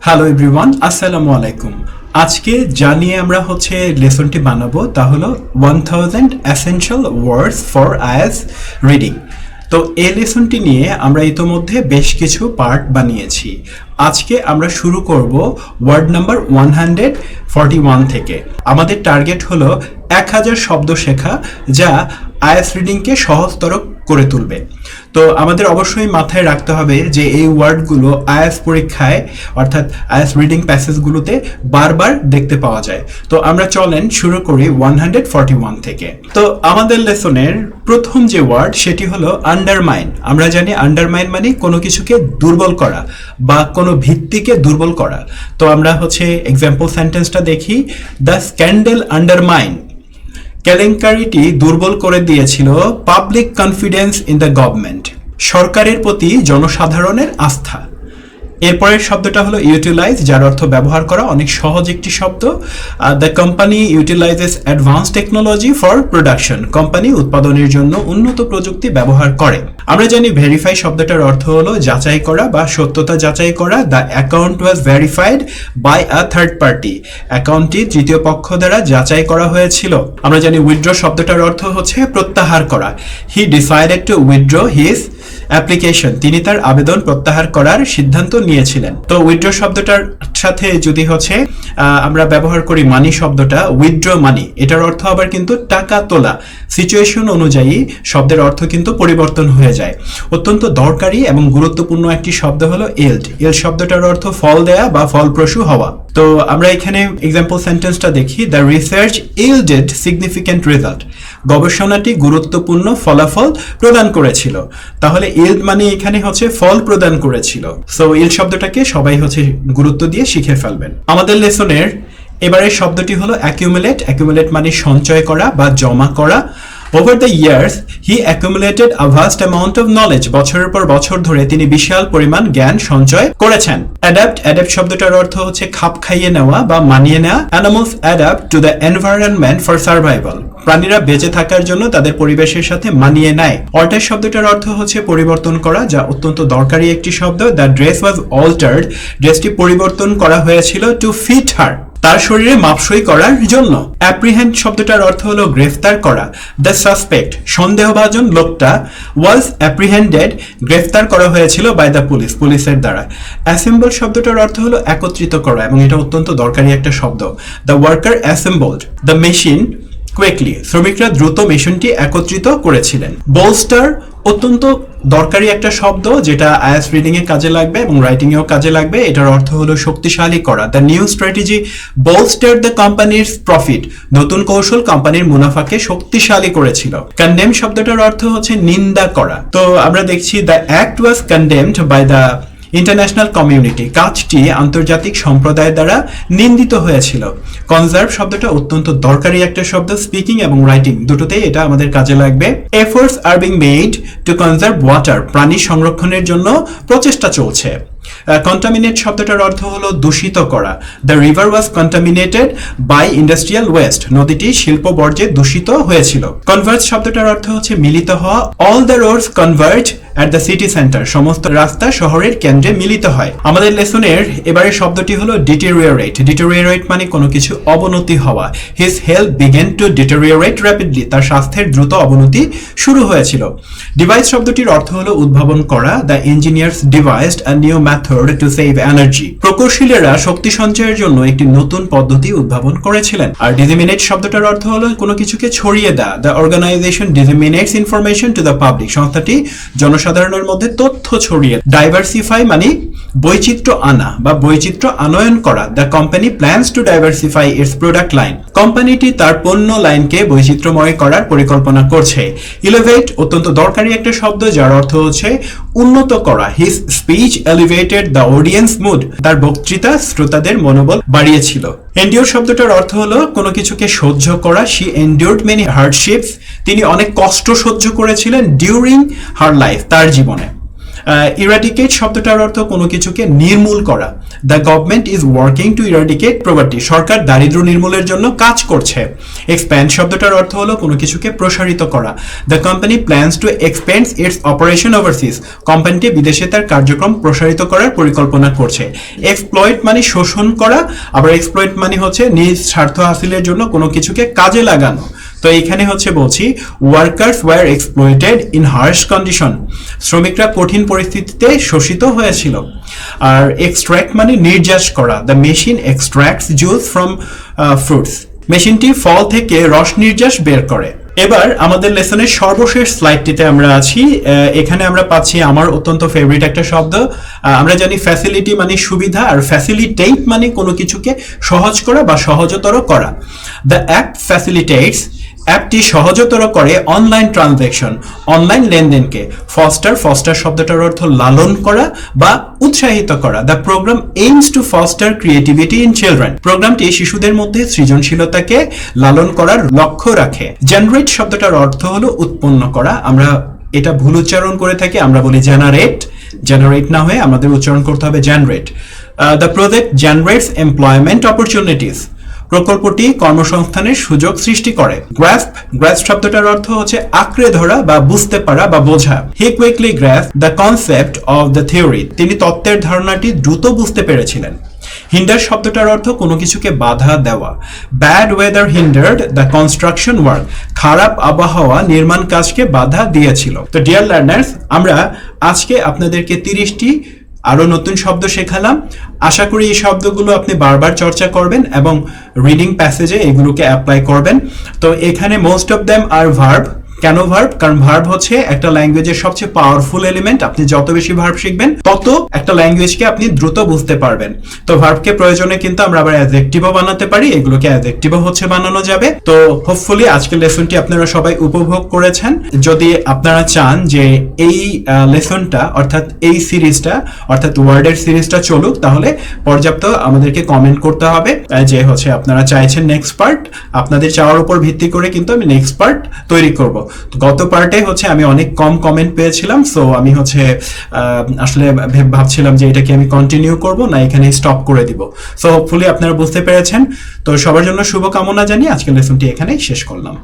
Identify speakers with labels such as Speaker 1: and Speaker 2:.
Speaker 1: Hello everyone, আসসালামু আলাইকুম। আজকে যা নিয়ে আমরা লেসনটি বানাবো তা হলো 1000 essential words for IELTS reading. তো এই লেসনটি নিয়ে আমরা ইতোমধ্যে বেশ কিছু পার্ট বানিয়েছি। আজকে আমরা শুরু করব ওয়ার্ড নাম্বার 141 থেকে। আমাদের টার্গেট হলো 1000 শব্দ শেখা, যা আইএলটিএস রিডিংকে সহজতর করে তুলবে। তো আমাদের অবশ্যই মাথায় রাখতে হবে যে এই ওয়ার্ডগুলো আইএলটিএস পরীক্ষায় অর্থাৎ আইএলটিএস রিডিং প্যাসেজগুলোতে বারবার দেখতে পাওয়া যায়। তো আমরা চলেন শুরু করি 141 থেকে। তো আমাদের লেসনের প্রথম যে ওয়ার্ড সেটি হলো আন্ডারমাইন। আমরা জানি আন্ডারমাইন মানে কোনো কিছুকে দুর্বল করা বা কোনো ভিত্তিকে দুর্বল করা। তো আমরা এক্সাম্পল সেন্টেন্সটা দেখি। দ্য স্ক্যান্ডেল আন্ডারমাইন, কেলেঙ্কারিটি দুর্বল করে দিয়েছিল public confidence in the government, সরকারের প্রতি জনসাধারণের আস্থা। এরপরের শব্দটা হলো ইউটিলাইজ, যার অর্থ ব্যবহার করা, অনেক সহজ একটি শব্দ। The company utilizes advance technology for production, company উৎপাদনের জন্য উন্নত প্রযুক্তি ব্যবহার করে। আমরা জানি ভেরিফাই শব্দটার অর্থ হলো যাচাই করা বা সত্যতা যাচাই করা। The account was verified by a third party, অ্যাকাউন্টটি তৃতীয় পক্ষ দ্বারা যাচাই করা হয়েছিল। আমরা জানি উইথড্র শব্দটার অর্থ হচ্ছে প্রত্যাহার করা। He decided to withdraw his application, তিনি তার আবেদন প্রত্যাহার করার সিদ্ধান্ত নিয়েছিলেন। তো উইথড্র শব্দটার সাথে যদি আমরা ব্যবহার করি মানি শব্দটা, উইথড্র মানি, এটার অর্থ আবার কিন্তু টাকা তোলা। সিচুয়েশন অনুযায়ী শব্দের অর্থ কিন্তু পরিবর্তন হয়ে যায়। অত্যন্ত দরকারি এবং গুরুত্বপূর্ণ একটি শব্দ হলো ইল্ড। ইল্ড শব্দটার অর্থ ফল দেয়া বা ফলপ্রসূ হওয়া। তো আমরা এখানে এক্সাম্পল সেন্টেন্সটা দেখি। দ্য রিসার্চ ইল্ডেড সিগনিফিক্যান্ট রেজাল্ট, গবেষণাটি গুরুত্বপূর্ণ ফলাফল প্রদান করেছিল। তাহলে ইল্ড মানে এখানে ফল প্রদান করেছিল। সো ইল্ড শব্দটাকে সবাই গুরুত্ব দিয়ে শিখে ফেলবেন। আমাদের লেসনের এবারের শব্দটি হলো অ্যাকিউমুলেট। অ্যাকিউমুলেট মানে সঞ্চয় করা বা জমা করা। Over the years, he accumulated a vast amount of knowledge. বছরের পর বছর ধরে তিনি বিশাল পরিমাণ জ্ঞান সঞ্চয় করেছেন। Adapt, adapt শব্দটার অর্থ খাপ খাইয়ে নেওয়া বা মানিয়ে নেওয়া। Animals adapt to the environment for survival. প্রাণীরা বেঁচে থাকার জন্য তাদের পরিবেশের সাথে মানিয়ে নেয়। Alter শব্দটার অর্থ পরিবর্তন করা, যা অত্যন্ত দরকারি একটি শব্দ। The dress was altered, ড্রেসটি পরিবর্তন করা হয়েছিল to fit her, তার শরীরে মাপসই করার জন্য। অ্যাপ্রিহেন্ড শব্দটার অর্থ হলো গ্রেফতার করা। দ্য সাসপেক্ট, সন্দেহভাজন লোকটা, ওয়াজ অ্যাপ্রিহেন্ডেড, গ্রেফতার করা হয়েছিল বাই দ্য পুলিশ, পুলিশের দ্বারা। অ্যাসেম্বল শব্দটার অর্থ হলো একত্রিত করা, এবং এটা অত্যন্ত দরকারি একটা শব্দ। The worker assembled the machine quickly, শ্রমিকরা দ্রুত মেশিনটি একত্রিত করেছিলেন। বোলস্টার অত্যন্ত দরকারি একটা শব্দ, যেটা আইএলটিএস রিডিং এ কাজে লাগবে এবং রাইটিং এও কাজে লাগবে। এটার অর্থ হলো শক্তিশালী করা। দ্য নিউ স্ট্র্যাটেজি বোলস্টার্ড দ্য কোম্পানির প্রফিট, নতুন কৌশল কোম্পানির মুনাফাকে শক্তিশালী করেছিল। কন্ডেম শব্দটার অর্থ নিন্দা করা। তো আমরা দেখছি the act was condemned by the international community, কাজটি আন্তর্জাতিক সম্প্রদায়ের দ্বারা নিন্দিত হয়েছিল। কনজার্ভ শব্দটা অত্যন্ত দরকারি একটা শব্দ। স্পিকিং এবং রাইটিং দুটোতেই এটা আমাদের কাজে লাগবে। Efforts are being made to conserve water, পানি সংরক্ষণের জন্য প্রচেষ্টা চলছে। কন্টামিনেট শব্দটার অর্থ হলো দূষিত করা। The river was contaminated by industrial waste, নদীটি শিল্প বর্জ্যে দূষিত হয়েছিল। কনভার্জ শব্দটার অর্থ মিলিত হওয়া। All the roads converge at the city centre, সমস্ত রাস্তা শহরের কেন্দ্রে মিলিত হয়। আমাদের লেসনের এবারের শব্দটি হলো ডিটেরিওরেট। ডিটেরিওরেট মানে কোনো কিছু অবনতি হওয়া। His health began to deteriorate rapidly, তার স্বাস্থ্যের দ্রুত অবনতি শুরু হয়েছিল। ডিভাইস শব্দটির অর্থ হলো উদ্ভাবন করা। The engineers devised a new method to save energy, প্রকৌশলীরা শক্তি সঞ্চয়ের জন্য একটি নতুন পদ্ধতি উদ্ভাবন করেছিলেন। আর ডিসেমিনেট শব্দটার অর্থ হলো কোনো কিছুকে ছড়িয়ে দেওয়া। The organisation disseminates information to the public, সংস্থাটি জনসাধারণের মধ্যে তথ্য ছড়িয়ে। ডাইভার্সিফাই মানে বৈচিত্র্য আনা বা বৈচিত্র্য আনয়ন করা। The company plans two diversify it's product line, কোম্পানিটি তার পণ্য লাইনকে বৈচিত্র্যময় করার পরিকল্পনা করছে। ইলেভেট অত্যন্ত দরকারি একটা শব্দ, যার অর্থ উন্নত করা। His speech elevated the audience mood, তার বক্তৃতা শ্রোতাদের মনোবল বাড়িয়েছিল। এন্ডিওর শব্দটার অর্থ হলো কোনো কিছুকে সহ্য করা। শি এন্ডিওর্ড মেনি হার্ডশিপস, তিনি অনেক কষ্ট সহ্য করেছিলেন ডিউরিং হার লাইফ, তার জীবনে। ইরাডিকেট শব্দটার অর্থ কোনো কিছুকে নির্মূল করা। The government is working to eradicate poverty, সরকার দারিদ্র্য নির্মূলের জন্য কাজ করছে। এক্সপ্যান্ড শব্দটার অর্থ হলো কোনো কিছুকে প্রসারিত করা। The company plans two expand it's operation overseas, কোম্পানিটি বিদেশে তার কার্যক্রম প্রসারিত করার পরিকল্পনা করছে। এক্সপ্লয়েট মানে শোষণ করা, আবার এক্সপ্লয়েট মানে হচ্ছে নিজ স্বার্থ হাসিলের জন্য কোনো কিছুকে কাজে লাগানো। তো এইখানে হচ্ছে বলছি workers were exploited in harsh condition, শ্রমিকরা কঠিন পরিস্থিতিতে শোষিত হয়েছিল। আর এক্সট্র্যাক্ট মানে নির্যাস করা। The machine extracts juice from fruits, মেশিনটি ফল থেকে রস নির্যাস বের করে। এবার আমাদের লেসনের সর্বশেষ স্লাইডটিতে আমরা আছি। এখানে আমরা পাচ্ছি আমার অত্যন্ত ফেভারিট একটা শব্দ। আমরা জানি ফ্যাসিলিটি মানে সুবিধা, আর ফ্যাসিলিটেট মানে কোনো কিছুকে সহজ করা বা সহজতর করা। দ্য অ্যাপ ফ্যাসিলিটেটস, অ্যাপটি সহজতর করে অনলাইন ট্রানজ্যাকশন, অনলাইন লেনদেনকে। ফস্টার শব্দটার অর্থ লালন করা বা উৎসাহিত করা। The program aims to foster creativity in children, প্রোগ্রামটি শিশুদের মধ্যে সৃজনশীলতাকে লালন করার লক্ষ্য রাখে। জেনারেট শব্দটার অর্থ হলো উৎপন্ন করা। আমরা এটা ভুল উচ্চারণ করে থাকি, আমরা বলি জেনারেট না হয়ে আমাদের উচ্চারণ করতে হবে generate. The project generates employment opportunities, প্রকল্পটি কর্মসংস্থানের সুযোগ সৃষ্টি করে। গ্রাস্প শব্দটার অর্থ হচ্ছে আঁকড়ে ধরা বা বুঝতে পারা বা বোঝা। He quickly grasp the concept of the theory, তিনি তত্ত্বের ধারণাটি দ্রুত বুঝতে পেরেছিলেন। হিন্ডার শব্দটার অর্থ কোনো কিছুকে বাধা দেওয়া। Bad weather হিন্ডার্ড the construction work, খারাপ আবহাওয়া নির্মাণ কাজকে বাধা দিয়েছিল। তো ডিয়ার লার্নার্স, আমরা আজকে আপনাদেরকে 30টি আরো নতুন শব্দ শেখালাম। আশা করি এই শব্দগুলো আপনি বারবার চর্চা করবেন এবং রিডিং প্যাসেজে এগুলোকে অ্যাপ্লাই করবেন। তো এখানে most of them are verb. কেন ভার্ব? কারণ ভার্ব হচ্ছে একটা ল্যাঙ্গুয়েজের সবচেয়ে পাওয়ারফুল এলিমেন্ট। আপনি যত বেশি ভার্ব শিখবেন তত একটা ল্যাঙ্গুয়েজকে আপনি দ্রুত বুঝতে পারবেন। তো ভার্বকে প্রয়োজনে কিন্তু আমরা আবার অ্যাডজেক্টিভও বানাতে পারি, এগুলোকে অ্যাডজেক্টিভও হচ্ছে বানানো যাবে। তো হোপফুলি আজকের লেসনটি আপনারা সবাই উপভোগ করেছেন। যদি আপনারা চান যে এই লেসনটা অর্থাৎ এই সিরিজটা অর্থাৎ ওয়ার্ডের সিরিজটা চলুক, তাহলে পর্যাপ্ত আমাদেরকে কমেন্ট করতে হবে যে হচ্ছে আপনারা চাইছেন নেক্সট পার্ট। আপনাদের চাওয়ার উপর ভিত্তি করে কিন্তু আমি নেক্সট পার্ট তৈরি করব। গত পার্টে হচ্ছে আমি অনেক কম কমেন্ট পেয়েছিলাম, সো আমি হচ্ছে আসলে ভাবছিলাম যে এটাকে আমি কন্টিনিউ করব না এখানে স্টপ করে দিব। সো হোপফুলি আপনারা বুঝতে পেরেছেন। তো সবার জন্য শুভকামনা জানিয়ে আজকের লেসনটি এখানেই শেষ করলাম।